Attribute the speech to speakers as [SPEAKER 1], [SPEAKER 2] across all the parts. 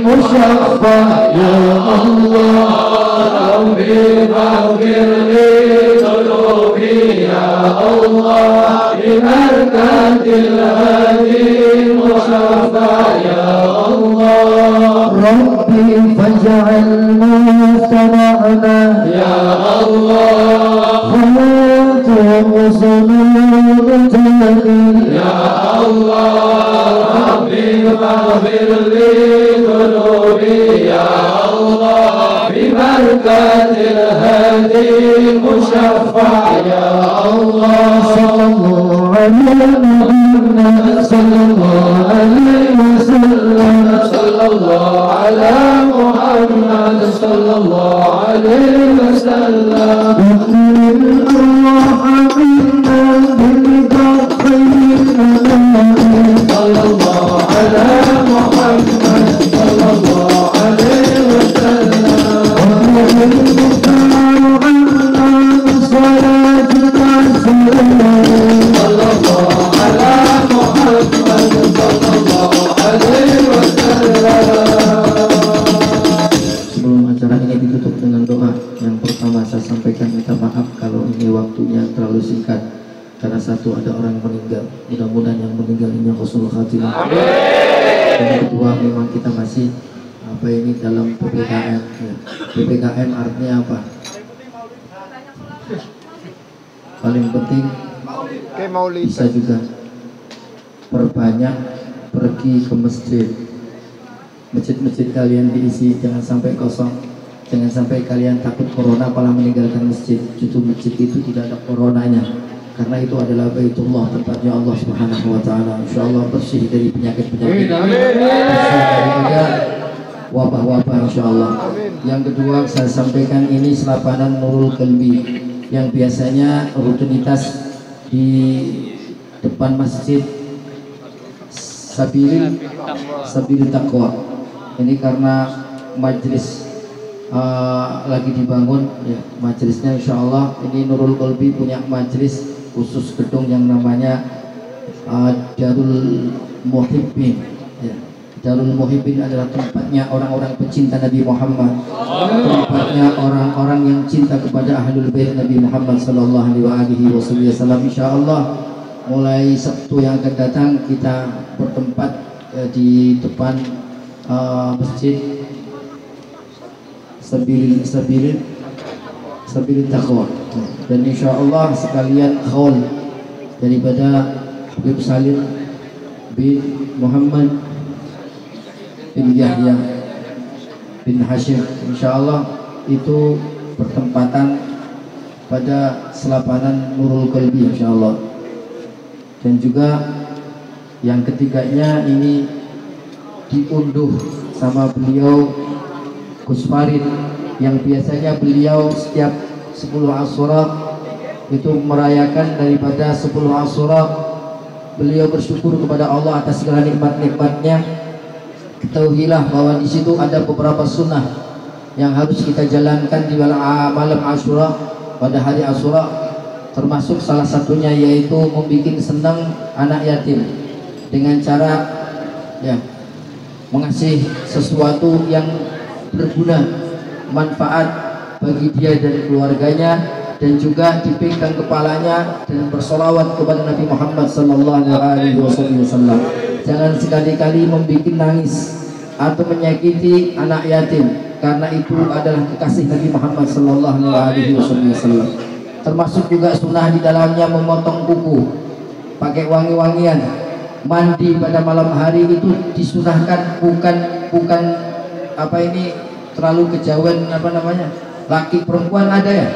[SPEAKER 1] مشفع يا الله ربي فاغفر لي ذنوبي يا الله ببركة الهادي المشفع يا الله ربي فاجعل مجتمعنا يا الله خيرة وصنوع يا الله ربي فاغفر لي ذنوبي يا الله ببركة الهادي المشفع يا الله صلى الله على محمد صلى الله عليه وسلم صلى الله على محمد صلى الله عليه وسلم الروح منا بالكفين صلى الله على محمد صلى الله عليه وسلم Sebelum acara ini ditutup dengan doa, yang pertama saya sampaikan minta maaf kalau ini waktunya terlalu singkat karena satu ada orang meninggal. Mudah-mudahan yang meninggal ini husnul khatimah. Yang kedua memang kita masih dalam PPKM ya. PPKM artinya apa? Paling penting bisa juga perbanyak pergi ke masjid. Masjid-masjid kalian diisi, jangan sampai kosong. Jangan sampai kalian takut corona malah meninggalkan masjid. Justru masjid itu tidak ada coronanya, karena itu adalah Baitullah, tempatnya Allah Subhanahu wa taala. Insyaallah bersih dari penyakit-penyakit. Bersih daripada wabah-wabah insyaallah. Yang kedua saya sampaikan ini selapanan Nurul Qalbi yang biasanya rutinitas di depan masjid Sabilit Taqwa. Ini karena majelis lagi dibangun ya, majelisnya insyaallah. Ini Nurul Qalbi punya majelis khusus gedung yang namanya Darul Muhibbin ya. Darul Muhibbin adalah tempatnya orang-orang pecinta Nabi Muhammad, tempatnya orang-orang yang cinta kepada Ahlul Bait Nabi Muhammad sallallahu alaihi wasallam. Insyaallah mulai Sabtu yang akan datang kita bertempat di depan masjid Sabilit Taqwa, dan insyaallah sekalian khaul daripada Habib Salim bin Muhammad bin Yahya bin Hashim, insyaallah itu bertempatan pada selapanan Nurul Qalbi insyaallah. Dan juga yang ketiganya ini diunduh sama beliau Gus Farid, yang biasanya beliau setiap 10 Asyura itu merayakan daripada 10 Asyura beliau bersyukur kepada Allah atas segala nikmat-nikmatnya. Ketahuilah bahwa di situ ada beberapa sunnah yang harus kita jalankan di malam Asyura, pada hari Asyura, termasuk salah satunya yaitu membuat senang anak yatim dengan cara ya mengasih sesuatu yang berguna, manfaat bagi dia dan keluarganya, dan juga dipinggang kepalanya dan bersolawat kepada Nabi Muhammad sallallahu alaihi wasallam. Jangan sekali-kali membuat nangis atau menyakiti anak yatim, karena itu adalah kekasih Nabi Muhammad sallallahu alaihi wasallam. Termasuk juga sunnah di dalamnya memotong kuku, pakai wangi-wangian, mandi pada malam hari itu disunahkan, bukan terlalu kejauhan laki perempuan ada ya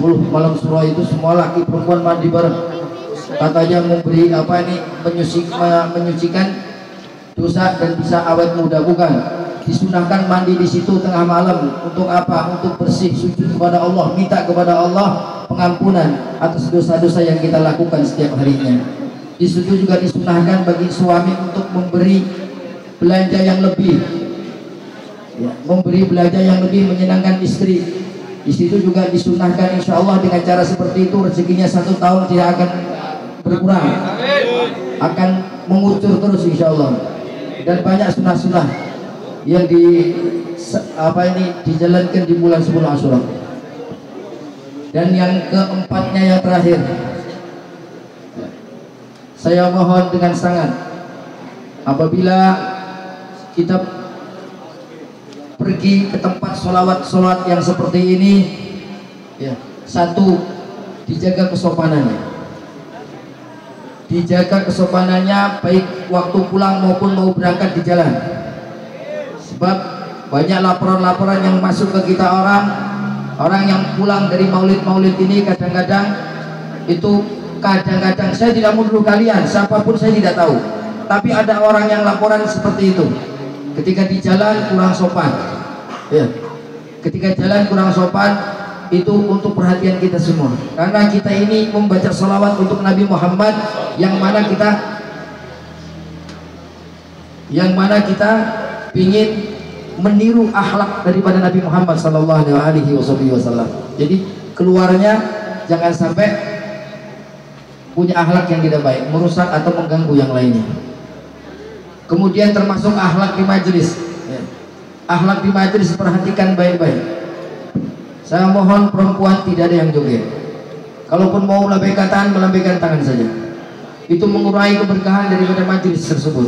[SPEAKER 1] 10 malam surah itu semua laki perempuan mandi bareng, katanya memberi menyucikan dosa dan bisa awet muda. Bukan, disunahkan mandi di situ tengah malam untuk apa? Untuk bersih, sujud kepada Allah, minta kepada Allah pengampunan atas dosa-dosa yang kita lakukan setiap harinya. Di situ juga disunahkan bagi suami untuk memberi belanja yang lebih ya, memberi belanja yang lebih menyenangkan istri. Di situ juga disunahkan insya Allah dengan cara seperti itu rezekinya 1 tahun tidak akan berkurang, akan mengucur terus insya Allah. Dan banyak sunnah-sunnah yang dijalankan di bulan 10 Asyura. Dan yang keempatnya yang terakhir, saya mohon dengan sangat, apabila kita pergi ke tempat solawat yang seperti ini, ya, satu, dijaga kesopanannya, baik waktu pulang maupun mau berangkat di jalan. Sebab banyak laporan-laporan yang masuk ke kita, orang yang pulang dari maulid ini kadang-kadang saya tidak menuduh kalian, siapapun saya tidak tahu, tapi ada orang yang laporan seperti itu. Ketika di jalan kurang sopan, ya. Ketika jalan kurang sopan, itu untuk perhatian kita semua. Karena kita ini membaca salawat untuk Nabi Muhammad, yang mana kita ingin meniru akhlak daripada Nabi Muhammad sallallahu alaihi wasallam. Jadi keluarnya jangan sampai punya akhlak yang tidak baik, merusak atau mengganggu yang lainnya. Kemudian termasuk akhlak di majelis, ya. Akhlak di majelis perhatikan baik-baik. Saya mohon perempuan tidak ada yang joget. Kalaupun mau melambaikan tangan saja. Itu mengurangi keberkahan daripada majelis tersebut.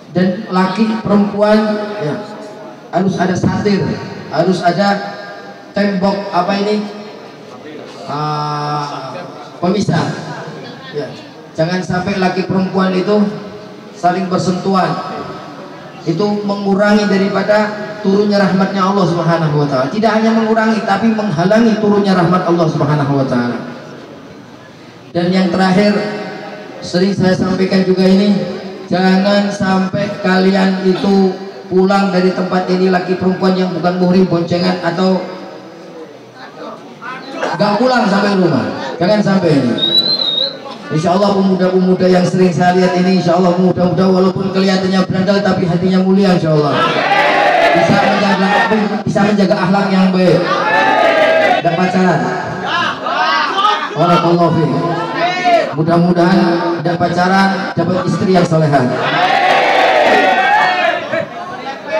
[SPEAKER 1] Dan laki perempuan, ya, harus ada satir, harus ada tembok pemisah, ya. Jangan sampai laki perempuan itu saling bersentuhan, itu mengurangi daripada turunnya rahmatnya Allah Subhanahu wa ta'ala. Tidak hanya mengurangi, tapi menghalangi turunnya rahmat Allah Subhanahu wa ta'ala. Dan yang terakhir, sering saya sampaikan juga ini, jangan sampai kalian itu pulang dari tempat ini laki perempuan yang bukan muhrim boncengan atau gak pulang sampai rumah. Jangan sampai ini. Insya Allah pemuda-pemuda yang sering saya lihat ini, insya Allah muda-muda walaupun kelihatannya berandal tapi hatinya mulia, insya Allah bisa menjaga akhlak yang baik. Dan pacaran, barakallahu fiik. Mudah-mudahan tidak pacaran, dapat istri yang salehah.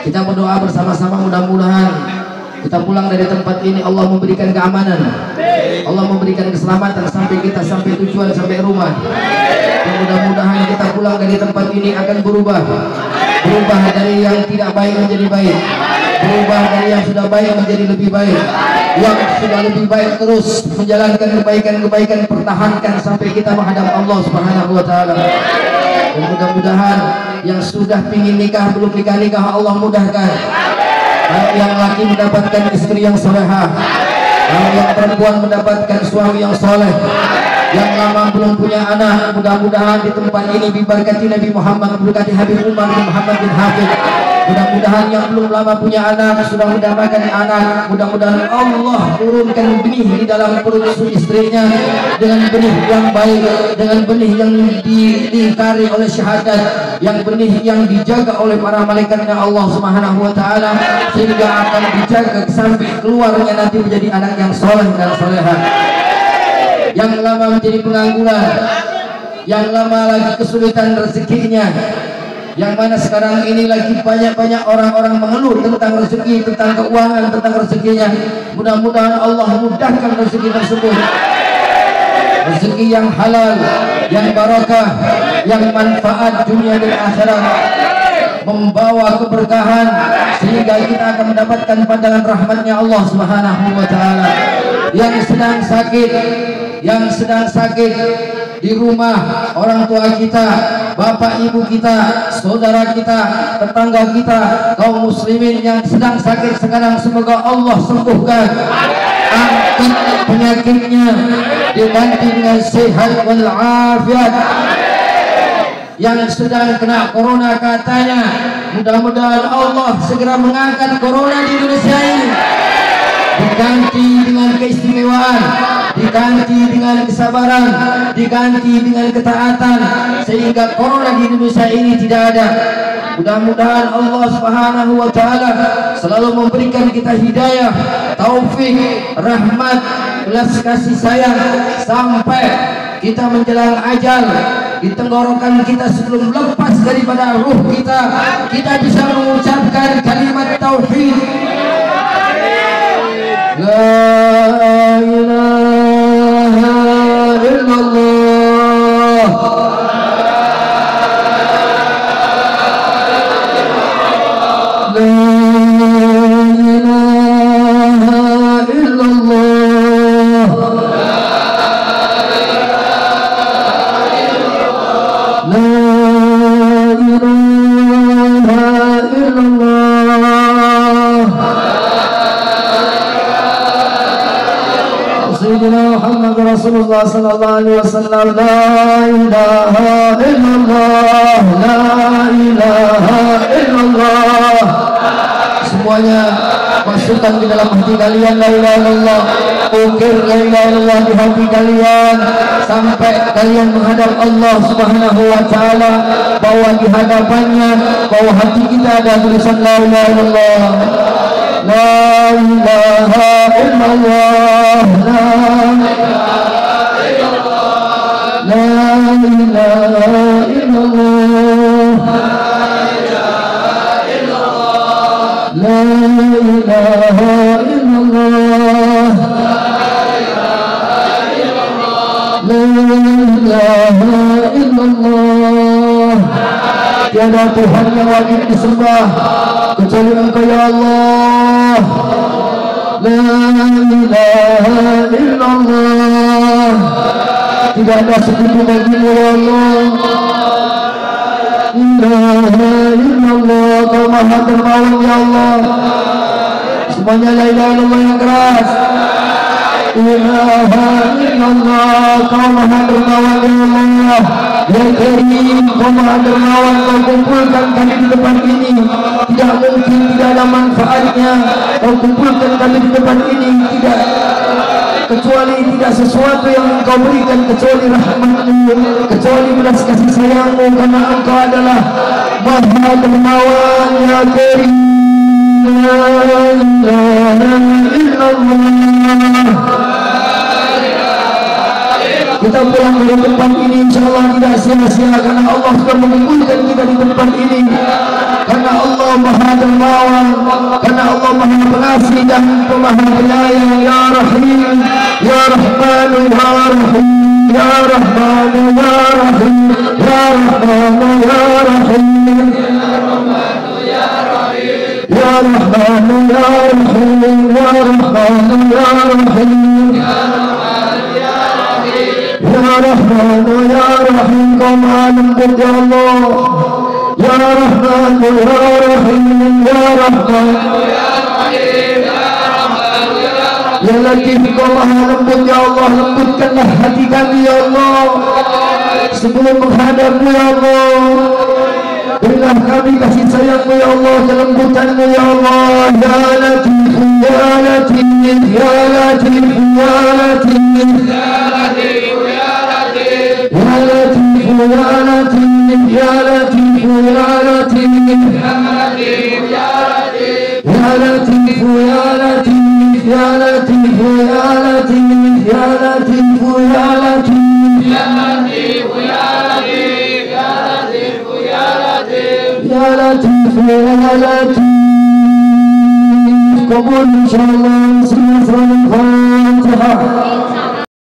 [SPEAKER 1] Kita berdoa bersama-sama, mudah-mudahan kita pulang dari tempat ini Allah memberikan keamanan, Allah memberikan keselamatan sampai kita sampai tujuan, sampai rumah. Dan mudah-mudahan kita pulang dari tempat ini akan berubah dari yang tidak baik menjadi baik, berubah dari yang sudah baik menjadi lebih baik, yang sudah lebih baik terus menjalankan kebaikan-kebaikan, pertahankan sampai kita menghadap Allah Subhanahu wa ta'ala. Dan mudah-mudahan yang sudah pingin nikah, belum nikah Allah mudahkan. Kalau yang laki mendapatkan istri yang solehah, kalau yang perempuan mendapatkan suami yang soleh, yang lama belum punya anak, mudah-mudahan di tempat ini diberkati Nabi Muhammad, berkati Habib Umar bin Muhammad bin Hafid. Mudah-mudahan yang belum lama punya anak sudah mendapatkan anak, mudah-mudahan Allah turunkan benih di dalam perut istrinya dengan benih yang baik, dengan benih yang dilingkari oleh syahadat, yang benih yang dijaga oleh para malaikatnya Allah Subhanahu wa ta'ala, sehingga akan dijaga sampai keluarnya nanti menjadi anak yang soleh dan solehah. Yang lama menjadi pengangguran, yang lama lagi kesulitan rezekinya, yang mana sekarang ini lagi banyak-banyak orang-orang mengeluh tentang rezeki, tentang keuangan, tentang rezekinya. Mudah-mudahan Allah mudahkan rezeki tersebut, rezeki yang halal, yang barakah, yang manfaat dunia dan akhirat, membawa keberkahan sehingga kita akan mendapatkan pandangan rahmatnya Allah Subhanahu wa ta'ala. Yang sedang sakit di rumah, orang tua kita, bapak ibu kita, saudara kita, tetangga kita, kaum muslimin yang sedang sakit sekarang, semoga Allah sembuhkan, angkat penyakitnya, diganti dengan sehat wal afiat. Yang sedang kena corona katanya, mudah-mudahan Allah segera mengangkat corona di Indonesia ini, diganti dengan keistimewaan, diganti dengan kesabaran, diganti dengan ketaatan, sehingga corona di Indonesia ini tidak ada. Mudah-mudahan Allah Subhanahu wa ta'ala selalu memberikan kita hidayah, taufik, rahmat, belas kasih sayang sampai kita menjelang ajal, di tenggorokan kita sebelum lepas daripada ruh kita, kita bisa mengucapkan kalimat tauhid. La ilaha illallah. La ilaha illallah. La ilaha illallah. Sayyidina Muhammad Rasulullah sallallahu alaihi wasallam. La ilaha illallah. La ilaha illallah. Semuanya masukkan di dalam hati kalian la ilaha illallah. Ukir la ilaha illallah di hati kalian sampai kalian menghadap Allah Subhanahu wa taala, bahwa di hadapannya, bahwa hati kita ada tulisan la ilaha illallah. La ilaha illallah. La ilaha illallah. La ilaha illallah. La ilaha illallah. Tiada Tuhan yang wajib disembah kecuali Engkau ya Allah. La ilaha illallah. Tidak ada sekutu bagimu ya Allah. La illallah. Kau maha dermawan ya Allah. Semuanya la ilaha illallah yang keras. Ilaha illallah. Kau maha dermawan ya Allah. Ya Karim, Kau maha dermawan. Kau kumpulkan kami di depan ini, tidak mungkin tidak ada manfaatnya. Kau kumpulkan kami di depan ini tidak kecuali tidak sesuatu yang Engkau berikan kecuali rahmat-Mu, kecuali belas kasih sayang-Mu, karena Engkau adalah maha dermawan ya Karim. La ilaha illallah. Kita pulang dari tempat ini insyaallah tidak sia-sia, karena Allah sudah mengumpulkan kita di tempat ini. Karena Allah maha dermawan, karena Allah maha pengasih dan maha penyayang. Ya Rahim, Ya Rahman, Ya Rahim, Ya Rahman, Ya Rahim, Ya Rahman, Ya Rahim, Ya Rahman, Ya Rahim, Ya Rahman, Ya Rahim, Ya Rahman, Ya Rahim. Kau maha lembut ya Allah. Ya Rahman, Ya Rahim, Ya Rahman, Ya Latif. Kau maha lembut ya Allah. Lembutkanlah hati kami ya Allah sebelum menghadap-Mu ya Allah. Berilah kami kasih sayang-Mu ya Allah, kelembutan-Mu ya Allah. Ya Latif, Ya Latif, Ya Latif, Ya Latif, Ya Latif, Ya Latif, Ya Latif, Ya Latif, Ya Latif, Ya Latif, Ya Latif, Ya Latif, Ya Latif, Ya Latif, Ya Latif, Ya Latif. Qabul insyaallah.